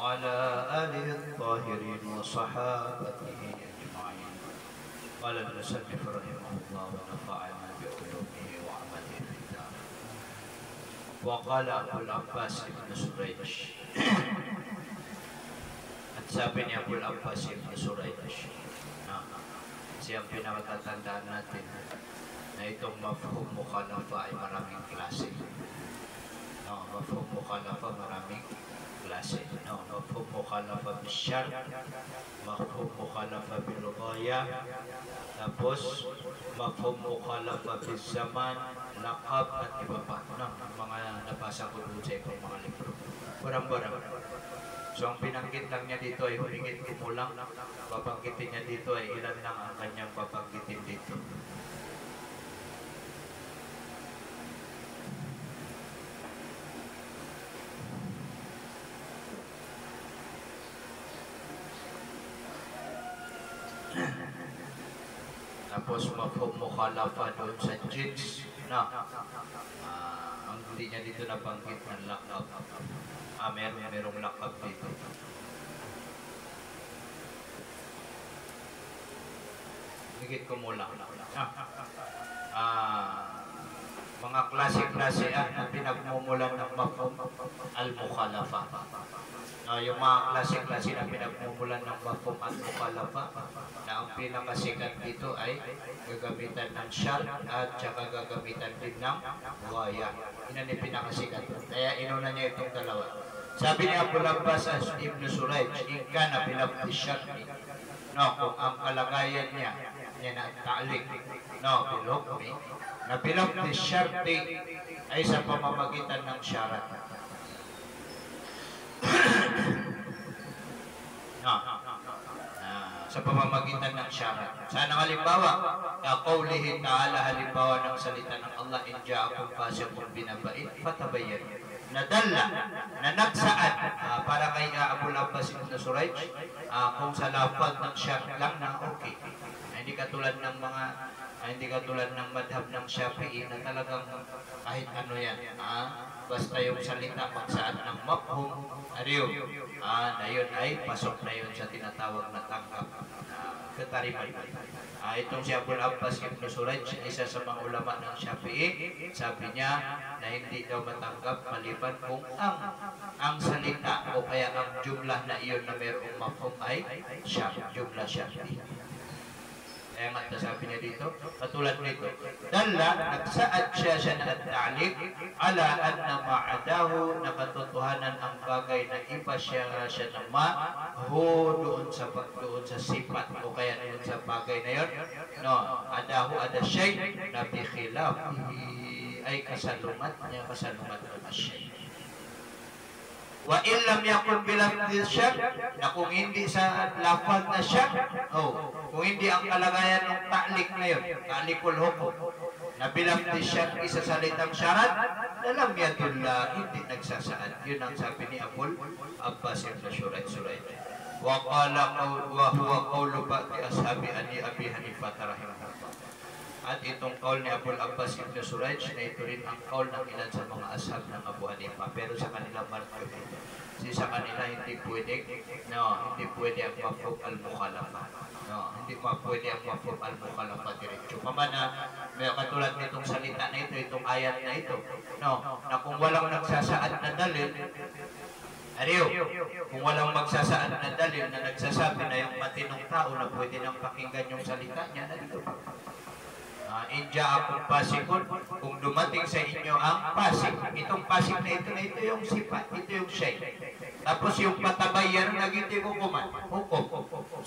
وعلى آله الطاهرين وصحابته أجمعين. قال المصنف رحمه الله ونفعنا بعلومه وعمله في الدار. وقال أبو العباس بن سريج at sabi ni Abu al-Abbas ibn Surayj na siyang pinakatatandaan natin na itong mafhum mukhalafa ay maraming klase. Mafhum mukhalafa maraming klase. Mafhum mukhalafa bisyar, mafhum mukhalafa bilghaya, tapos mafhum mukhalafa bizaman, laqab at iba pa ng mga nabasa ko doon sa ibang mga libro. Barang-barang. So ang pinanggit lang niya dito ay humigit kumulang, babanggitin niya dito ay ilan lang ang kanyang babanggitin dito. Tapos mafhum mukhalafa doon sa jins na ang hindi niya dito nabanggit ng laqab. Merong laqab dito. Higit kumulang. Mga klase-klase na pinagmumulan ng mafhum al-mukhalafa. Yung mga klase-klase na pinagmumulan ng mafhum al-mukhalafa na ang pinakasikat dito ay gagamitan ng syar at saka gagamitan din ng ghaya. Yan ang pinakasikat. Kaya inuna niya itong dalawa. Sabi ni Abu al-Abbas ibn Surayj, "Ika na bilabdi syarti." Kung ang kalagayan niya na ta'liq, bilhukmi, na bilabdi syarti ay sa pamamagitan ng syarat. Sa pamamagitan ng syarat. Sana halimbawa, kaqawlihi ta'ala, halimbawa ng salita ng Allah, "In ja'akum fasiqun binaba'in fatabayyan." Nadalla, na nagsaad para kay Abu al-Abbas ibn Surayj, kung sa lafaz ng syarat lang na okay. Hindi katulad ng madhab ng Shafi'i na talagang kahit ano yan, basta yung salita magsaad ng mafhum, na yun ay pasok na yun sa tinatawag na tangkap, katariman. Itong si Abu al-Abbas ibn Surayj, isa sa mga ulama ng Shafi'i, sabi niya na hindi daw matanggap maliban kung ang salita o kaya ang jumlah na iyon na mayroong mafhum ay jumlah Shafi'i. Kaya nga sabi niya dito, katulad nito, dalla, nagsaad siya na at-ta'liq ala anna ma'adahu, nakatotohanan ang bagay na iba siya na doon sa sifat o kaya doon sa bagay na yun. Adahu ada shay na bikhilaf ay kasalungat niya, kasalungat na shay. Wa illam yakun bilafdhi syar, na kung hindi sa lafaz na syar, kung hindi ang kalagayan ng ta'liq na yun, ta'liqul hukum, na bilafdhi syar, isa salitang syarat, lam yadullah, hindi nagsasaad. Yun ang sabi ni Abu al-Abbas ibn Surayj. Wa qala wa huwa qawlu ba'di ashabi Abi Hanifah rahimahullah. At itong kaul ni Abu al-Abbas ibn Surayj na ito rin ang kaul ng ilan sa mga ashab ng Abu Hanifah, pero sa kanila marko ito. Kasi sa kanila hindi pwede ang mafhum al-mukhalafa. Hindi pwede ang mafhum al-mukhalafa diretso. Pamana, may katulad nitong salita na ito, itong ayat na ito, na kung walang nagsasaad na dalil, kung walang magsasaad na dalil na nagsasabi na yung matinong tao na pwede nang pakinggan yung salita niya, na dito pa. In ja'akum fasikun, kung dumating sa inyo ang pasik, itong pasik na ito yung sifat, ito yung shay. Tapos yung patabayan, nagindi hukuman, hukum.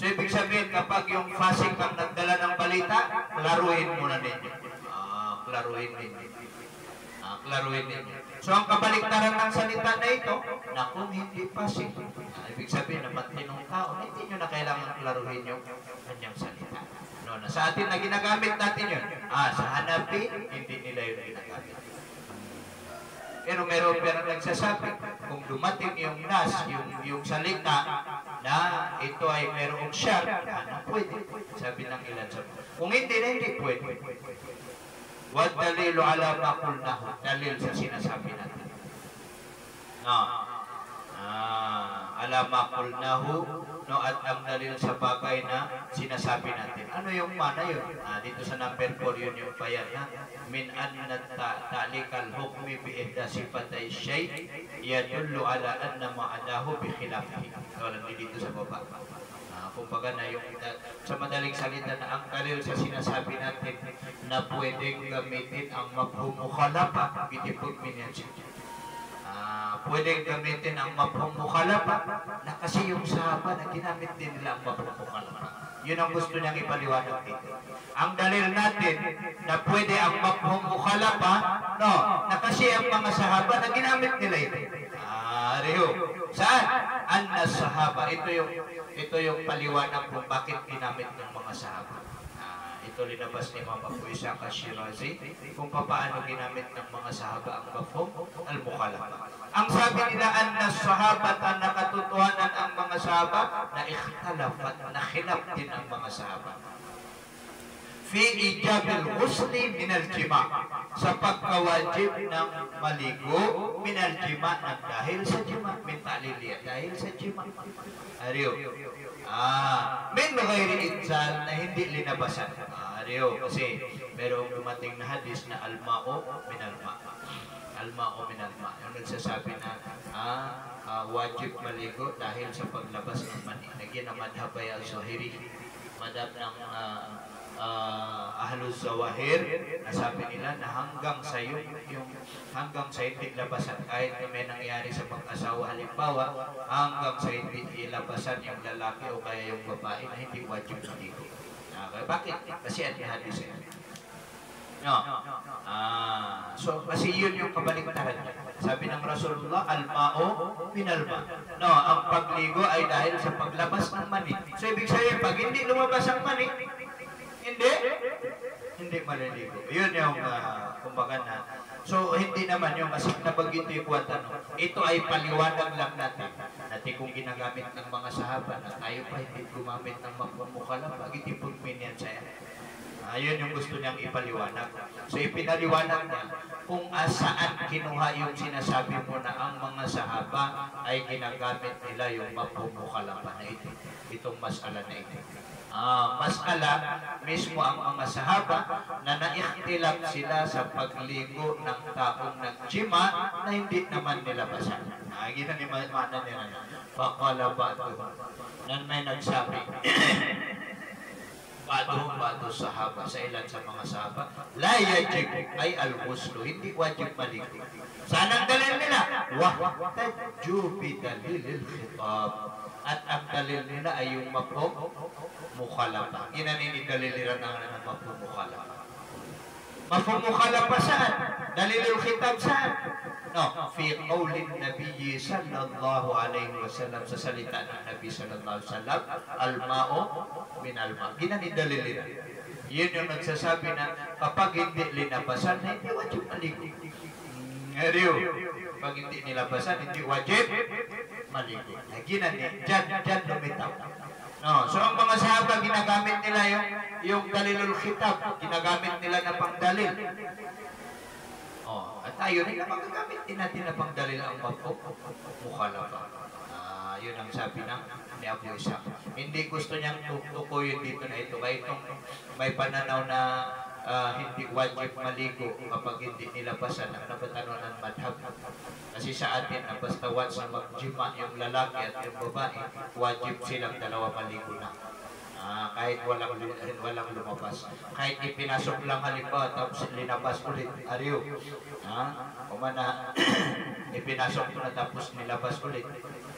So ibig sabihin, kapag yung fasik ang nagdala ng balita, klaruhin muna ninyo. Klaruhin ninyo. So ang kabaliktaran ng salita na ito, na kung hindi pasik, ibig sabihin na matinong tao, hindi nyo na kailangan klaruhin yung kanyang salita. Sa atin na ginagamit natin yun. Sa Hanafi, hindi nila yun ginagamit. Pero meron nagsasabi, kung dumating yung nas, yung salita, na ito ay merong syar, pwede. Sabi ng ilan sa mga. Kung hindi na, hindi pwede. Wad dalilu ala maqulnahu, dalil sa sinasabi natin. Ala ala ma qulnahu, no, at ang dalil sa bagay na sinasabi natin. Ano yung mana yun? Dito sa number 4 yun yung bayan na min anna ta'likal hukmi bi ihda sifatay shay yadullu ala anna ma'adahu bi khilafihi. Wala dito sa baba. Kumbaga na yung sa madaling salita na ang dalil sa sinasabi natin na pwedeng gamitin ang mafhum mukhalafa bitipog minyan. Pwedeng gamitin ang mafhum mukhalafa na kasi yung sahaba na ginamit din nila ang mafhum mukhalafa. Yun ang gusto niyang ipaliwanag dito. Ang dalil natin na pwede ang mafhum mukhalafa, no, na kasi ang mga sahaba na ginamit nila ito. Ariyo. Saan? Anna sahaba. Ito yung paliwanag kung bakit ginamit ng mga sahaba. Ito linabas ni Imam Abu Ishaq Ash-Shirazi kung paano ginamit ng mga sahaba ang mafhum al-mukhalafa. Ang sabi nila anna sahabata na katotohanan ang mga sahaba na ikhtalafat, na khilaf din ang mga sahaba. Fi ijabil ghusli min al-jima, sa pagkawajib ng maligo min al-jima, ng dahil sa jima, min ta'liliya, dahil sa jima. Ariyo. Min ghairi inzal, na hindi linabasan. Ariyo, kasi merong dumating na hadis na al-ma'u min al-ma. Al-ma'u min al-ma. Yung nagsasabi na wajib maligo dahil sa paglabas ng mani. Nagyan ang madhab ay al-Zuhiri. Madhab ng Ahlus Zawahir, na sabi nila na hanggang sa yung hanggang sa hindi labasan, kahit na may nangyari sa mag-asawa halimbawa, hanggang sa hindi ilabasan yung lalaki o kaya yung babae na hindi wajib maligo. Bakit? Kasi at hadis yan. No. So kasi yun yung kabaligtaran niya. Sabi ng Rasulullah, al-ma'u min al-ma. No, ang pagligo ay dahil sa paglabas ng mani. So ibig sabihin, pag hindi lumabas ang mani, hindi maliligo. Yun yung kumbaga na. So hindi naman yung kasi nabagito yung tanong. Ito ay paliwanag lang natin. Natin kung ginagamit ng mga sahaba na tayo pa hindi gumamit ng mukhalaf, agitipog minyan saya. Ayun yung gusto niyang ipaliwanag. So ipinaliwanag niya kung saan kinuha yung sinasabi mo na ang mga sahaba ay ginagamit nila yung mukhalaf na ito. Itong masala na ito. Masala mismo ang mga sahaba na naikhtilaf sila sa pagligo ng taong nagjima na hindi naman nilabasan. Gina ni mana nila na pakala bato na may nagsabi bato sahaba sa ilan sa mga sahaba la yajib ay al-ghuslu, hindi wajib maligo. Saan ang dalil nila? Wahtajju bi dalilil khitab, at ang dalil nila ay yung mafhum mukhalafa. Inaninidalil nila ng mafhum mukhalafa. Mafhum mukhalafa saan? Dalilul khitab saan? No, fi qawlin nabiyyi sallallahu alaihi wasallam, sa salita ng Nabi sallallahu alaihi wasallam, al-ma'u min al-ma. Ginanidalil nila. Yun yung nagsasabi na kapag hindi linabasan, hindi wajib maligo. Ngayon, pag hindi nilabasan, hindi wajib maligo. Diyan lumitaw. No, so ang mga sahaba ginagamit nila yung dalilul khitab, ginagamit nila na pangdalil. At tayo rin magagamit din natin na pangdalil ang mafhum mukhalafa. Yun ang sabi ni Abu Ishaq. Hindi gusto niyang tukuyin dito na ito. Kaya itong may pananaw na hindi wajib maligo kapag hindi nilabasan ang nabatanuan ng madhab. Kasi sa atin, basta once na magjima yung lalaki at yung babae, wajib silang dalawa maligo na. Kahit walang lumabas. Kahit ipinasok lang halimbawa, tapos linabas ulit, ariyo. Kumana, ipinasok ko na tapos nilabas ulit.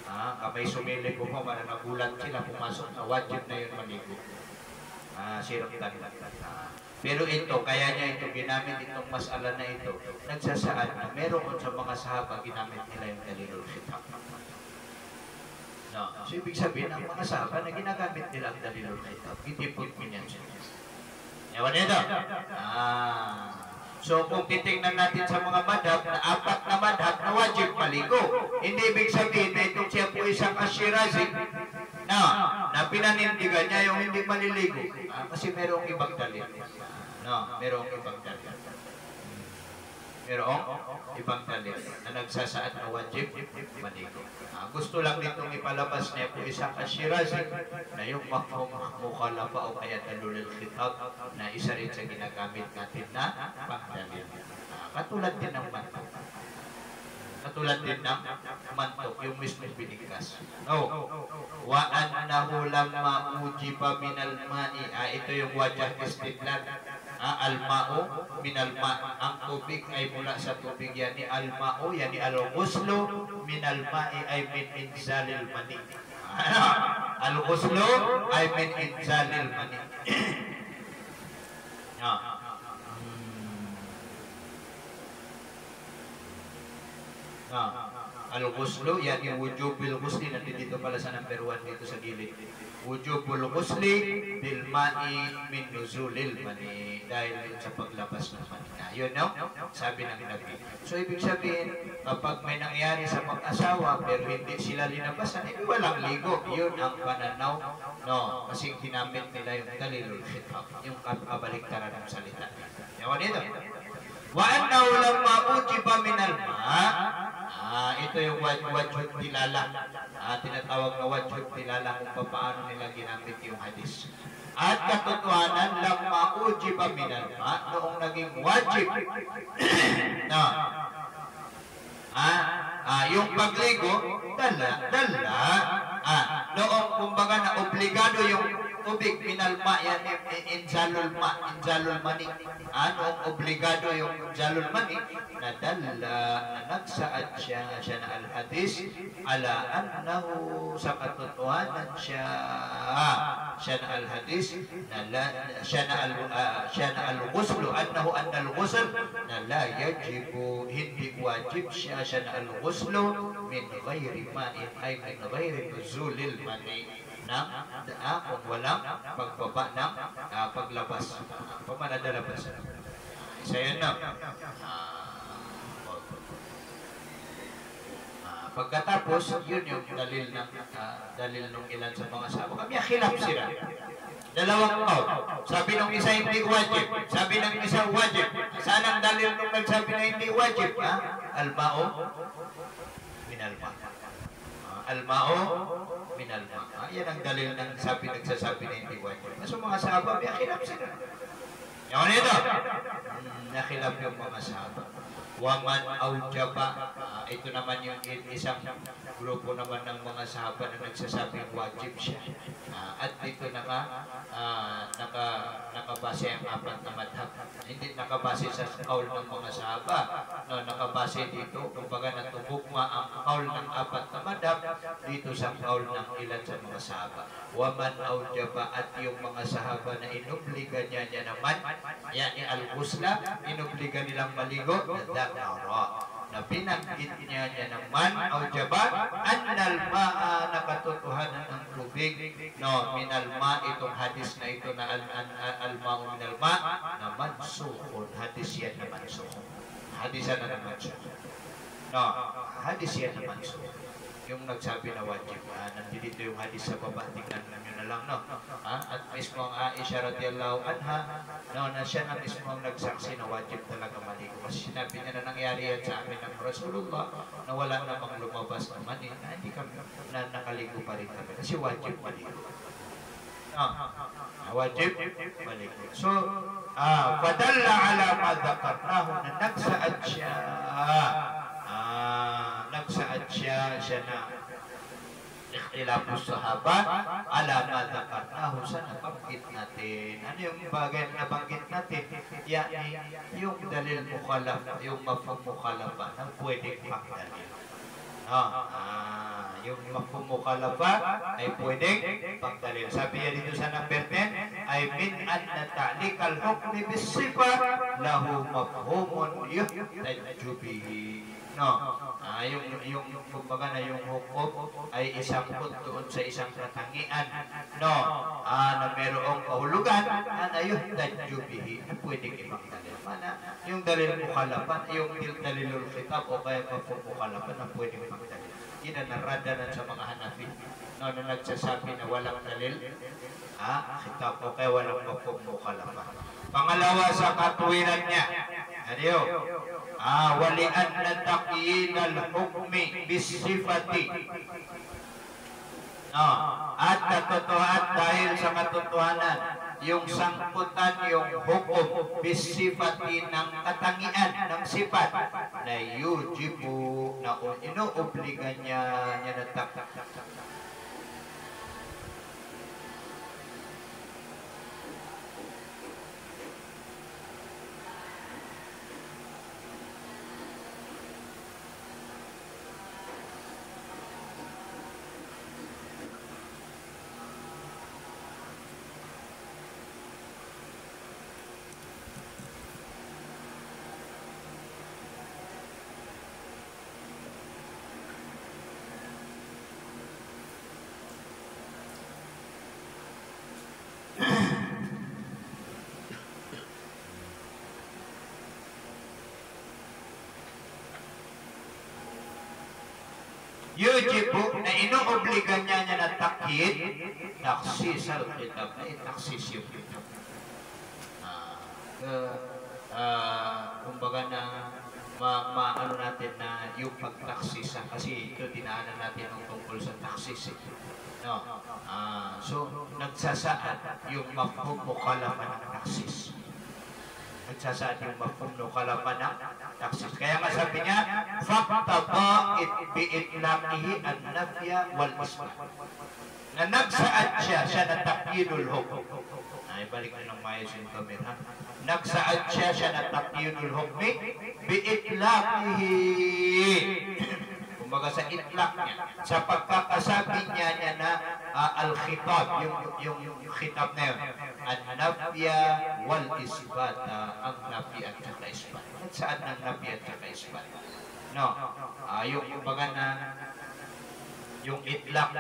Kamay sumili ko mo, nagulat sila, pumasok na, wajib na yun maligo. Sirang tanlan. Pero ito, kaya niya ito ginamit itong masala na ito, nagsasaad na meron sa mga sahaba ginamit nila yung dalilul khitab. No. So ibig sabihin, ang mga sahaba na ginagamit nila ang dalilul khitab, hindi po minyan siya. Ewan nito. So kung titingnan natin sa mga madhab, na apat na madhab na wajib maligo, hindi ibig sabihin na itong siya po isang Ash-Shirazi na pinanindigan niya yung hindi maliligo. Kasi merong ibang dalil. No, merong ibang dalil. mayroong ibang dalil na nagsasaad na wajib maligo. Gusto lang ditong ipalabas na po isang Ashirazi na yung mafhum mukhalafa o kaya dalulil khitab na isa rin sa ginagamit natin na pangdalil. Katulad din ng mantok. Katulad din ng mantok, yung mismong binigkas. No. Wa annahu lamma ujiba minal ma'i. Ito yung wajah istidlal. Al-ma'u minal ma'. Ang tubig ay mula sa tubig. Yani al-ma'u, yani al-ghuslu minal ma'i ay min inzalil mani. Al-ghuslu ay min inzalil mani. Al-ghuslu, yani wujubul ghusli, nandito pala sa number 1 dito sa gilid. Wujubul ghusli bil ma'i min nuzulil mani, dahil sa paglabas ng mani. Yun, no? Sabi ng Nabi. So ibig sabihin, kapag may nangyari sa mag-asawa pero hindi sila linabasan, walang ligo. Yun ang pananaw, no? Kasi ginamit nila yung dalilul khitab, yung kabaliktaran ng salita. Yawan ito. Wa annahu lamma ujiba minal ma'. Ito yung wajhud dilala. Tinatawag na wajhud dilala kung paano nila ginamit yung hadis. At katotohanan, lamma ujiba minal ma', noong naging wajib yung pagligo, noong kumbaga na obligado yung tubig minal ma, yan inzalul mani. Noong obligado yung inzalul mani, nadalla, na nagsaad siya na al-hadis ala annahu, sa katotohanan siya na al-hadis siya na al-ghuslu, annahu anna al-ghusl na la yajibu, hindi wajib siya na al-ghuslu min ghairi ma'in, ay min ghairi nuzulil mani, kung walang pagbaba ng paglabas, pamanadalabas. Isa yan na. Pagkatapos, yun yung dalil ng ilan sa mga sahabat. Kami khilaf sila. Dalawang tao. Sabi ng isa hindi wajib. Sabi ng isa wajib. Saan ang dalil nung nagsabi na hindi wajib? Al-ma'u minal ma'. Al-ma'u minal ma'. Yan ang dalil ng nagsasabi na hindi wajib. So mga sahabat, may khilaf sila. Yan ito. Nakhilaf yung mga sahabat. Waman aujaba, ito naman yung isang grupo naman ng mga sahabat na nagsasabing wajib siya. At dito nakabase ang apat na madhab. Hindi nakabase sa kaul ng mga sahabat. No, nakabase dito, kumbaga natubok ang kaul ng apat na madhab dito sa kaul ng ilan sa mga sahabat. Waman aujaba, at yung mga sahabat na inubliga niya naman, yan al-ghusla, inubliga nilang maligo, na pinanggit niya naman aujaba annal ma'a, na katotohanan ng tubig, no, minal ma', itong hadis na ito na al-ma'u minal ma' na mansukhun, hadis yan na mansukhun, hadisan na mansukhun, no, hadis yan na mansukhun, yung nagsabi na wajib. Nandito yung hadis sa baba, tingnan nyo na lang, no? At mismo ang Aisha radiyallahu anha, no, na siya na mismo ang nagsaksi na wajib talaga maligo. Kasi sinabi niya na nangyari yan sa amin ng Rasulullah, na wala namang lumabas na mani, na hindi kami na nakaligo pa rin kami. Kasi wajib maligo. Wajib maligo. So, fadalla ala ma dhakarnahu, na nagsaad siya. Nagsaad siya na ikhtilafus sahabat ala ma dhakarnahu, sa nabanggit natin. Ano yung bagay na nabanggit natin? Yani yung dalil mukhalafa, yung mafhum mukhalafa na pwedeng pagdalil. Yung mafhum mukhalafa ay pwedeng pagdalil. Sabi niya dito sa number 10, ay min anna ta'liqal hukmi bis sifa lahu mafhumun yuhtaju bihi. No, yung kumbaga na yung hukom ay isangkot doon sa isang katangian, no, na mayroong kahulugan na yuhtaju bihi, na pwedeng ipagdalil. Yung dalil mukhalafa, yung dalilul khitab o kaya mafhum mukhalafa na pwedeng ipagdalil. Yun ang naradanan sa mga Hanafi, no, na nagsasabi na walang dalil khitab o kaya walang mafhum mukhalafa. Pangalawa sa katuwiran niya, Walian na taqyinal hukmi bisifati. At katotohanan dahil sa katotohanan, yung sangkutan, yung hukom, bisifati ng katangian, ng sifat, na yujibu, na inuobligan niya na yujibu, na inuobligan niya na takyid, taksis al-kitab, na itaksis yung kitab. Kumbaga na maano natin na yung pagtaksis, kasi ito dinaanan natin ng tungkol sa taksis. No? So, nagsasaad yung mafhum mukhalafa ng taksis. Nagsasaad yung mafhum mukhalafa ng taksis. Kaya nga sabi niya, faqtada bi'itlaqihi an-nafya wal isbat. Na nagsaad siya na takyidul hukm. Ibalik na ng mayos yung kamera. Nagsaad siya na takyidul hukmi bi'itlaqihi. Kumbaga sa itlaq niya, sa pagkakasabi niya na al-khitab, yung khitab na yun, an-nafya wal isbat, ang nafi at saka isbat. Saan ng nafi at saka isbat? No, yung kumbaga na yung itlaq,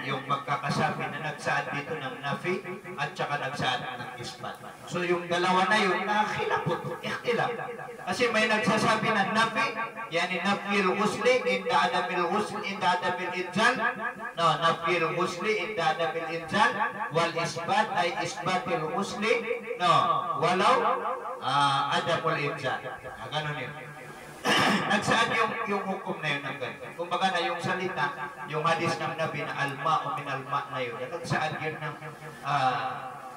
yung pagkakasabi na nagsaad dito ng nafi at saka nagsaad ng isbat. So yung dalawa na yun, khilafut, ikhtilaf. Kasi may nagsasabi ng nafi, yani nafil ghusli inda adamil ghusl inda adamil inzal. No, nafil ghusli inda adamil inzal wal isbat ay isbatil ghusli, no, walau adamul inzal. Ganun yun. Nagsaad yung hukom na yun ng ganyan. Kumbaga na yung salita, yung hadis ng Nabi na alma o minalma na yun, nagsaad yun ng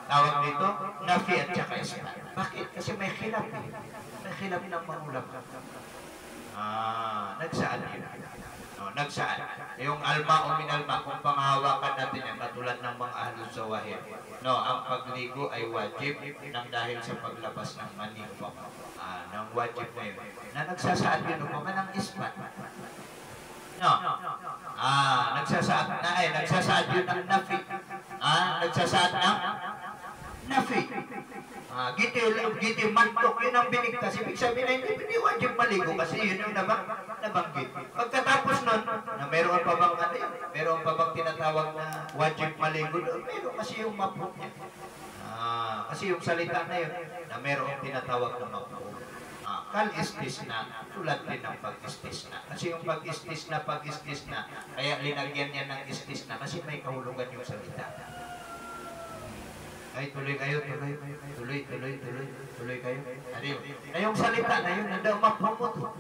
tawag dito, nafi at saka isbat. Bakit? Kasi may khilaf. May khilaf ng mangulam. Nagsaad yun. Nagsaad. Yung alma o minalma, kung panghawakan natin yan, katulad ng mga ahlus zawahir. No, ang pagligo ay wajib nang dahil sa paglabas ng manifo. Ng wajib na yun. Na nagsasaad yun o ng isbat. No. Nagsasaad yun ng nafi. Nagsasaad ng nafi. Giti mantok yun ang binigtas. Ibig sabihin na hindi wajib maligo kasi yun yung nabanggit. Pagkatapos nun, na meron pa bang meron pa bang tinatawag na wajib maligo? Meron kasi yung mafhum niya. Kasi yung salita na yun, na meron tinatawag na mafhum. Kal-istisna, tulad din ng pag-istisna. Kasi yung pag-istisna, kaya linagyan niya ng istisna kasi may kahulugan yung salita. Ay, tuloy kayo, tuloy kayo. Na yung salita na yun, nanda mafhum mo to.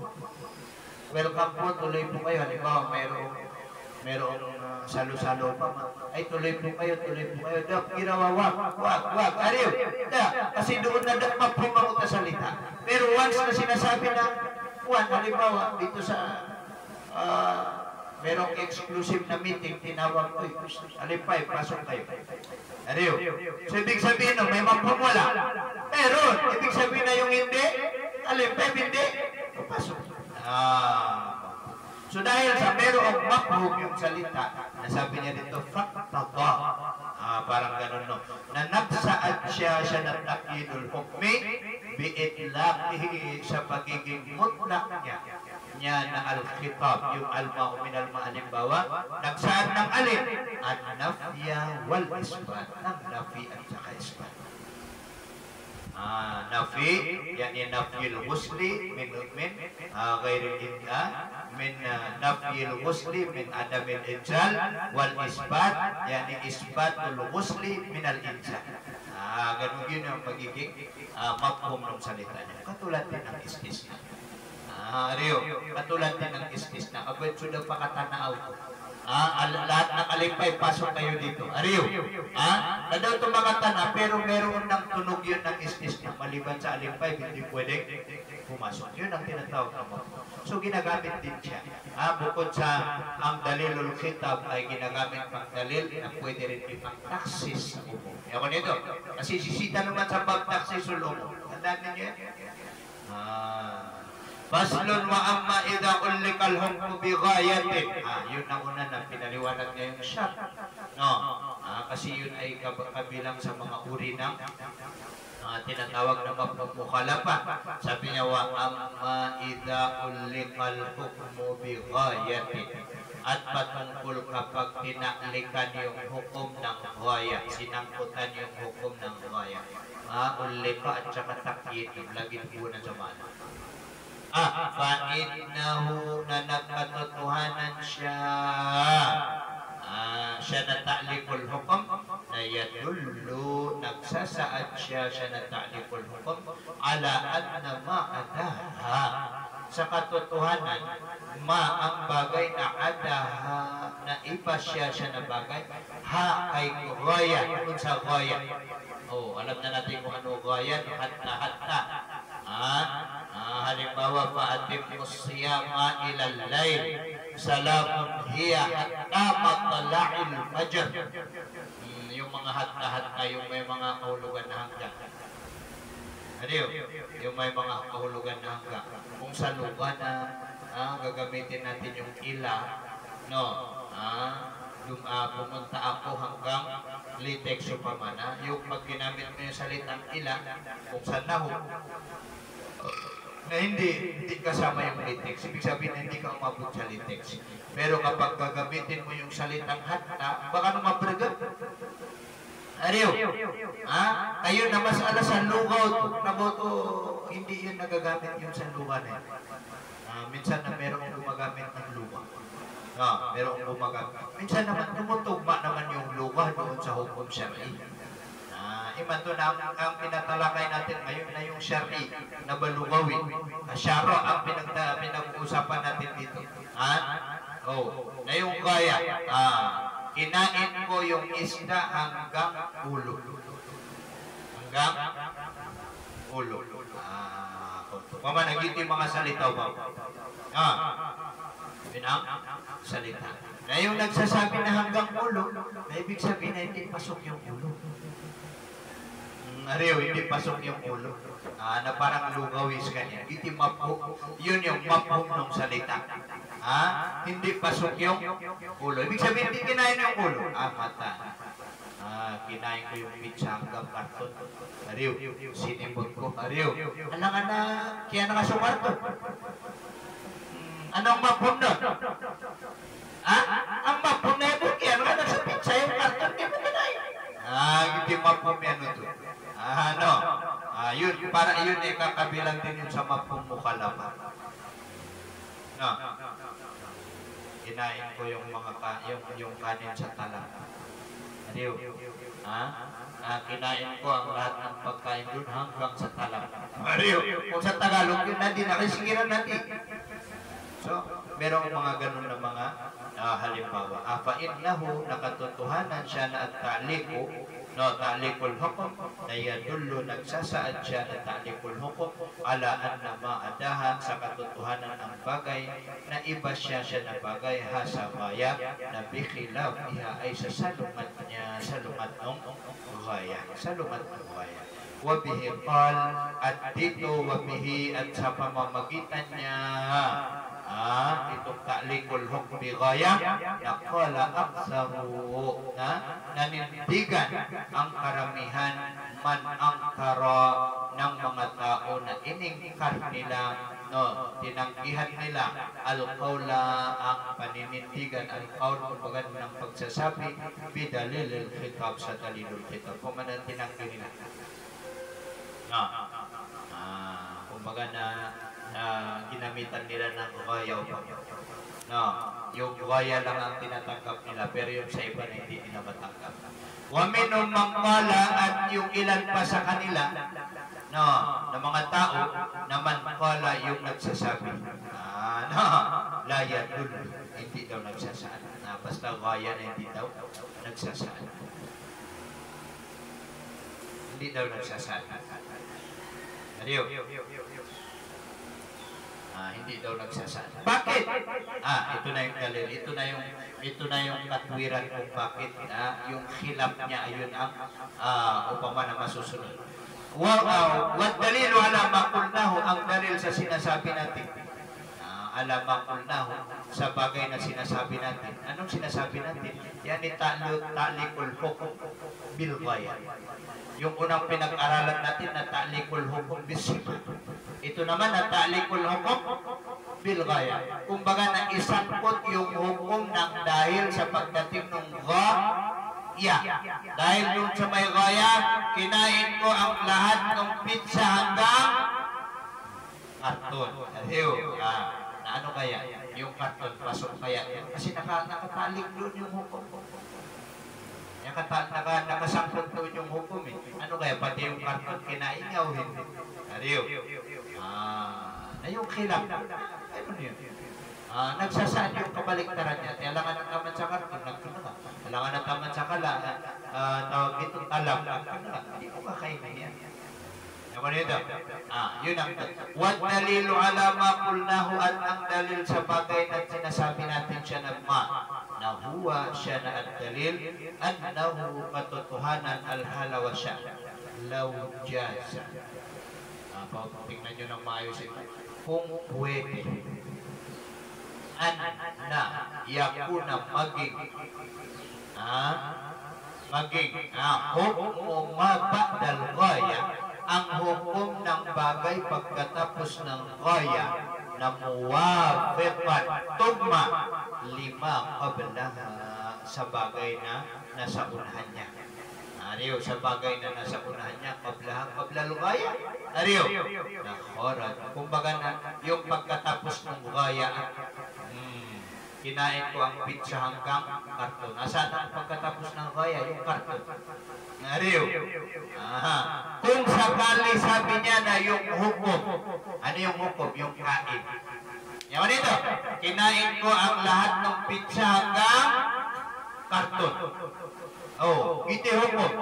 Welcome po, tuloy po kayo. Halimbawa, merong salo-salo pa. Ay, tuloy po kayo. Dap, ginawa, wag. Ariyo. Kasi doon na mafhum ako na salita. Pero once na sinasabi na, halimbawa, dito sa merong exclusive na meeting, tinawag ko, alipay, pasok kayo. Ariyo. So, ibig sabihin may mafhum wala. Pero, ibig sabihin na yung hindi, alipay, hindi, pasok. So dahil sa merong mafhum yung salita, nasabi niya dito, faqtada. Parang ganun, no? Na nagsaad siya na takyidul hukmi bi'itlaqihi sa pagiging mutlak niya na al-khitab, yung alma o minalma, halimbawa, nagsaad ng alin? An-nafya wal isbat, ng nafi at saka isbat. Nafi, yani nafyil ghusli min ghairil inja, min nafyil ghusli min adamil injal, wal isbat, yani isbatul ghusli min al injal. Ganun yun ang magiging mafhum ng salita niya. Katulad din ng istisna. Rio, katulad din ng istis na abad sudah pakatanaaw ko. Lahat ng alipay, pasok kayo dito. Rio, na daw ito mga tana, pero meron ng tunog yun ng istis na maliban sa alipay, hindi pwedeng pumasok. Yun ang tinatawag na mo. So, ginagamit din siya. Bukod sa ang dalilul khitab ay ginagamit pang dalil na pwede rin ipang-taksis sa umo. Ewan nito, kasi sisita naman sa pag-taksis sa umo. Tandaan ninyo yan? Faslun wa amma idha ullikal hukmu bi ghayatin. Yun ang una na pinaliwanag niya yung syar. No, kasi yun ay kabilang sa mga uri ng tinatawag na mukhalafah. Sabi niya wa amma idha ullikal hukmu bi ghayatin. At patungkol kapag tinaklikan yung hukom ng ghaya, sinangkutan yung hukom ng ghaya. Ullika at saka takyid, lagi po na sa mana. Fa'innahu na nagkatotohanan siya. Siya na ta'likul hukum na yadullu, nagsasaad siya na ta'likul hukum ala anna ma'adaha. Sa katotohanan, ang bagay na adaha, na iba siya na bagay, ay ghaya, kung sa ghaya. Alam na natin kung ano ghaya, hatta. Halimbawa, fa'atimmus siyama ilal layl, salamun hiya hatta matla'il fajr. Yung mga hatta, yung may mga kahulugan na hanggang. Yung may mga kahulugan na hanggang. Kung sa lugar na gagamitin natin yung ila, pumunta ako hanggang Litex upamana. Yung pag ginamit mo yung salitang ila, kung saan na na hindi kasama yung Litex. Ibig sabihin na hindi ka umabot sa Litex. Pero kapag gagamitin mo yung salitang hatta, baka numabragat. Kayo na masala sa lugaw to, hindi yun nagagamit yung sa lugaw na yun. Minsan na merong gumagamit ng lugaw. Merong gumagamit. Minsan naman tumutugma naman yung lugaw doon sa hukom syar'i. Iman to na ang pinatalakay natin ngayon na yung syar'i na balugawi. Syaro ang pinag-uusapan natin dito. Na yung gaya. Kinain ko yung isda hanggang ulo. Hanggang ulo. Pamanagit yung mga salita ba? Pinang salita. Na yung nagsasabi na hanggang ulo, na ibig sabihin na hindi pasok yung ulo. Hindi pasok yung ulo. Na parang lugawis kanya. Yun yung mapum ng salita. Hindi pasok yung ulo. Ibig sabihin, hindi kinain yung ulo. Mata. Kinain ko yung pizza hanggang karton. Sinibot ko. Alangan na, kaya nakasumarto. Anong mapum nun? Ang mapum na yun, kaya nakasumarto sa pizza yung karton, di mo kinain. Hindi mapum yan ito. Yun, para yun ay kakabilang din yun sa mapum mukhalafah. Kinain ko yung mga yung kanin sa talang. Kinain ko ang lahat ng pagkain doon hanggang sa talang. Kung sa Tagalog yun natin, nakisigiran natin. So, merong mga ganun na mga halimbawa. Fa'innahu, nakatotohanan siya na at ta'liku, ta'likul hukum, na yadullu, nagsasaad siya na ta'likul hukum, ala anna ma'adahan, sa katotohanan ang bagay, na iba siya na bagay, sa maya, na bikhilaf, iha ay sa salungat niya, salungat ng ghaya, salungat ng ghaya. Wabihi qal, at dito, wabihi, at sa pamamagitan niya, itong ta'likul hukmi ghaya, naqala aksaru, nanindigan ang karamihan man angkara ng mga tao na iningkar nila, tinanggihan nila al-qawla, ang paninindigan, al-qawl, kumbaga ng pagsasabi, bidalilil khitab, sa dalilul khitab, kumbaga tinanggi nila. Kumbaga na ginamitan nila ng ghaya. No, yung gaya lang ang tinatanggap nila, pero yung sa iba na hindi nila matanggap. Waminum mangkala at yung ilan pa sa kanila, no, ng mga tao naman kala yung nagsasabi, no, layadul, hindi daw nagsasabi. Basta gaya na hindi daw nagsasabi. Hindi daw nagsasabi. Ariyo. Hindi daw nagsasabi. Bakit? Ito na yung dalil. Ito na yung katwiran kung bakit yung hilap niya ayun ang upama na masusunod. Wat dalilu ala makulnahu, ang dalil sa sinasabi natin. Ala makulnahu, sa bagay na sinasabi natin. Anong sinasabi natin? Yan ta'likul hukum bil ghaya. Yung unang pinag-aralan natin na ta'likul hukum bis sifa. Ito naman na ta'likul hukum bil ghaya. Kumbaga na isangkot yung hukum ng dahil sa pagdating ng ghaya. Dahil yung sa may ghaya, kinain ko ang lahat ng pizza hanggang karton. Na ano kaya? Yung karton, pasok kaya. Kasi nakatalik doon yung hukum. Nakasangkot doon yung hukum eh. Ano kaya? Pati yung karton, kinaingaw hindi. Ariyo. Na yung khilaf. Ano yun? Nagsasaan yung kabaliktaran niya. Kailangan ng taman sa karton, nagkano. Kailangan ng taman sa kala, tawag itong talam, nagkano. Hindi ko kakainin yan. Ano nito? Yun ang wat dalilu ala ma qulnahu, at ang dalil sa bagay na sinasabi natin siya na na huwa siya na ang dalil annahu katotohanan al-hala wa siya law jaza. Tingnan nyo ng maayos ito. Kung pwede na yakuna maging hukum maba'dal ghaya, ang hukum ng bagay pagkatapos ng ghaya na muwafiqan tugma lima qablaha, sa bagay na nasa unahan niya. Ariyo, sa bagay na nasa unahan niya, qabla ghaya. Ariyo, na kharaj. Kumbaga na yung pagkatapos ng ghaya, kinain ko ang pizza hanggang karton. Nasaan ang pagkatapos ng ghaya? Yung karton. Ariyo. Kung sakali sabi niya na yung hukom, ano yung hukom? Yung kain. Yan dito. Kinain ko ang lahat ng pizza hanggang karton. Ito yung hukom.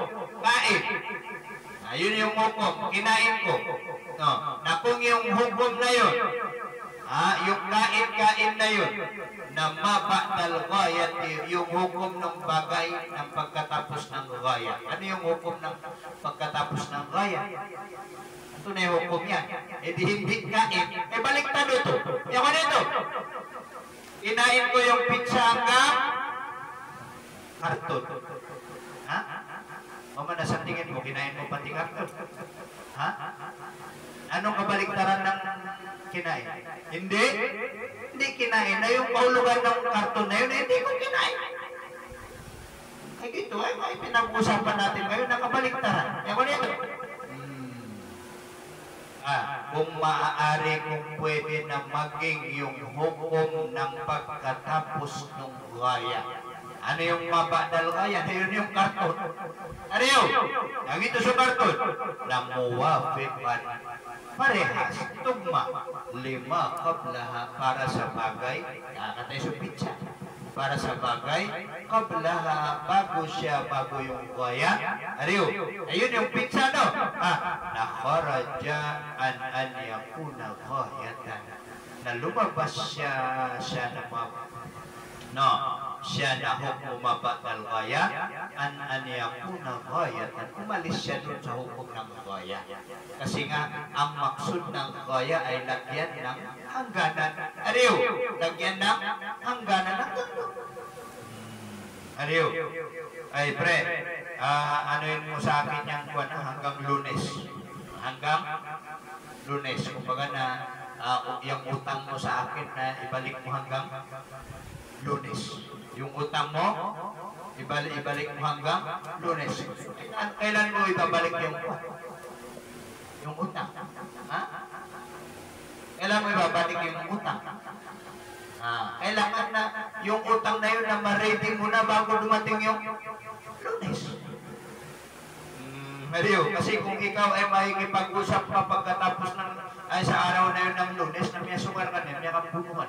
Kain. Yun yung hukom. Kinain ko. Na kung yung hukom na yun, yung kain na yun, na maba'dal ghaya, yung hukom ng bagay ng pagkatapos ng ghaya. Ano yung hukom ng pagkatapos ng ghaya? Ito na yung hukom yan. Di hindi kain. Baliktad ito. Yan ito. Kinain ko yung pizza hanggang karton. Mama, nasa tingin mo, kinain mo pati karton. Anong kabaliktaran ng kinain? Hindi kinain. Na yung paulugan ng karton na yun, hindi ko kinain. Ito ay pinag-usapan natin ngayon, nakabaliktaran. Yan ko nito. Kung maaari, kung pwede na maging yung hukom ng pagkatapos ng ghaya. Ano yung maba'dal ghaya? Yun yung karton. Ano yun? Nagito sa karton. Namuwafiqan, parehas, tugma, lima qablaha, para sa bagay, katay sa pizza, para sa bagay, qablaha, bago yung ghaya. Ariyo, ayun yung pizza, no? Na kharaja an yakuna ghayatan, na lumabas siya na siya na hukum maba'dal ghaya, an yakuna ghayatan, umalis siya dun sa hukum ng ghaya. Kasi nga, ang maksud ng ghaya ay lagyan ng hangganan. Ariyo, lagyan ng hangganan ng ganda. Ariyo, ay pre, anuin mo sa akin yung hanggang Lunes. Hanggang Lunes. Kumbaga na, yung utang mo sa akin na ibalik mo hanggang Lunes. Yung utang mo, ibalik mo hanggang Lunes. Kailan mo ibabalik yung utang? Kailan mo ibabalik yung utang? Kailangan na yung utang na yun na ma-ready mo na bago dumating yung Lunes. Mario, kasi kung ikaw ay makikipag-usap pa pagkatapos ng sa araw na yun ng Lunes na may sugar ka na, may kapunuhan.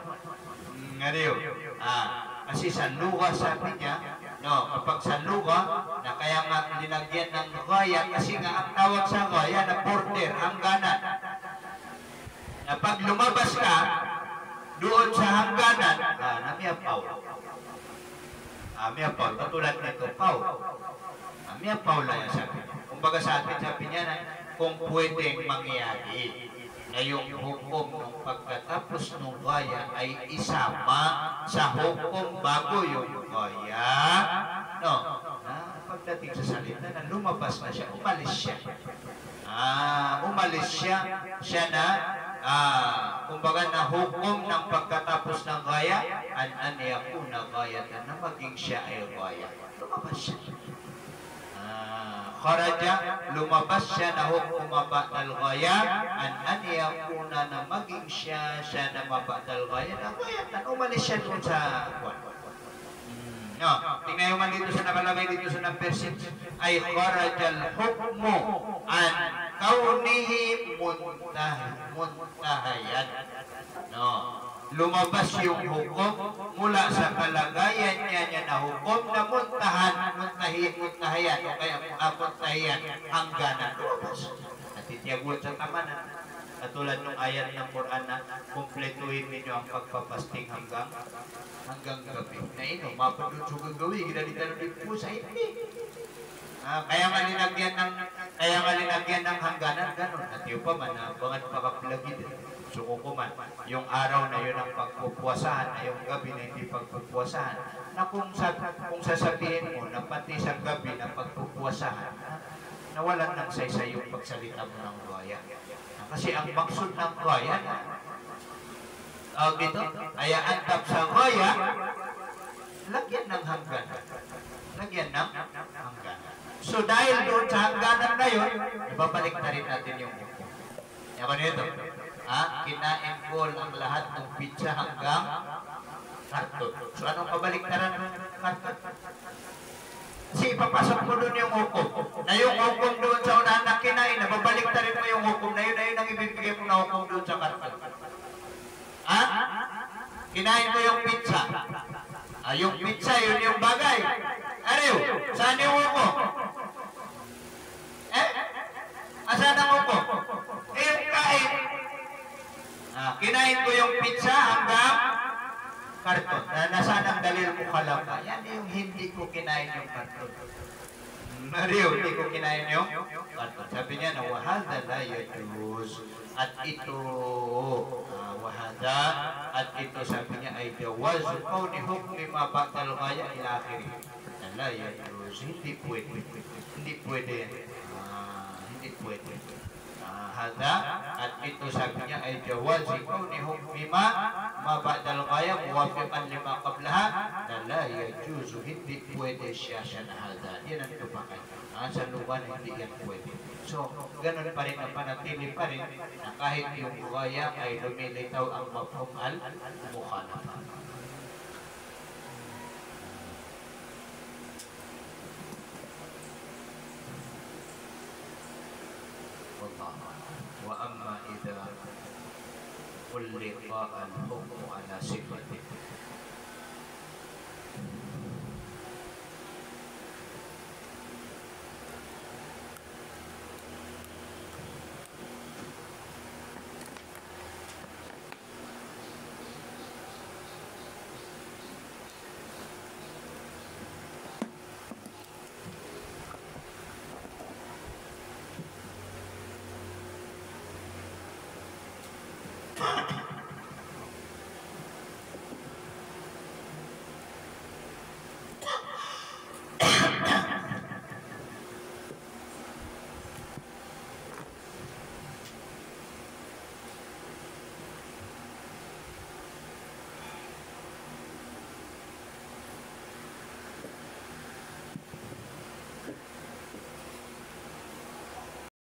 Mario, kasi sa luga sabi niya, no, kapag sa luga, na kaya nga linagyan ng gaya, kasi nga ang tawag sa gaya na border, hangganan. Na pag lumabas ka, doon sa hangganan, namiyapaw. Miyapaw, katulad nito, paw. Miyapaw lang yan sabi niya. Kumbaga sa atin sabi niya na kung pwedeng mangyari na yung hukom ng pagkatapos ng gaya ay isama sa hukom bago yung gaya. No, pagdating sa salita na lumabas na siya, umalis siya. Umalis siya, siya na kumbaga na hukom ng pagkatapos ng gaya, an-aniya ko na gaya na maging siya ay gaya. Lumabas siya. Kharaja, lumabas siya na hukum mabatal gaya, an-aniya ko na maging siya na mabatal gaya, na gaya, umalis siya doon sa kwan. No, tingnan mo dito sa nakalagay dito sa number 6 ay kharajal hukmu an kaunihi muntahayan. No, lumabas yung hukom mula sa kalagayan niya na hukom na muntahayan o kaya muntahayan hangganan. Lumabas. At itiyagul sa tamanan. Katulad ng ayat ng Quran na kumpletuhin ninyo ang pagpapasting hanggang gabi. Na ino, mapadun sa gagawi, ginalita ng po sa hindi. Kaya nga linagyan ng hangganan, gano'n. At yung pa man, bangat pakapilagid. Sukukuman, yung araw na yun ang pagpupuwasahan, na yung gabi na hindi pagpupuwasahan. Na kung sasabihin mo na pati sa gabi na pagpupuwasahan, nawalan ng saysay yung pagsalita mo ng gaya. Kasi ang maksud ng gaya, dito, ay antap sa gaya, lagyan ng hangganan. Lagyan ng hangganan. So dahil doon sa hangganan na yun, ibabalik na rin natin yung hukum. Yan ko nito. Kinain ko ang lahat ng pizza hanggang karton. So anong kabaliktaran ng karton? Kasi ipapasok mo doon yung hukom. Na yung hukom doon sa unahan na kinain, nababalik na rin mo yung hukom na yun ang ibibigay mo na hukom doon sa karton. Kinain mo yung pizza. Yung pizza, yun yung bagay. Ariyo, saan yung hukom? Asan ang hukom? Yung kain. Kinain ko yung pizza hanggang karton. Nasaan ang dalil mo kalaka? Yan yung hindi ko kinain yung karton. Mario, hindi ko kinain yung karton. Sabi niya na wahada la yajuz. At ito, wahada, at ito sabi niya ay jawaz. Kauni hukmi mabatal gaya ila akhiri. La yajuz. Hindi pwede. Hindi pwede. Hindi pwede. Hada, at ito sabi niya ay jawazi kauni hukmi mabadal gaya muwafiqan lima qablaha la yajuzu, hindi pwede siya na hada. Yan ang tupakan. Sa lugar hindi yan pwede. So, ganun pa rin na panatili pa rin na kahit yung gaya ay lumilitaw ang mafhum al-mukhalafa. وأما إذا علق الحكم على صفته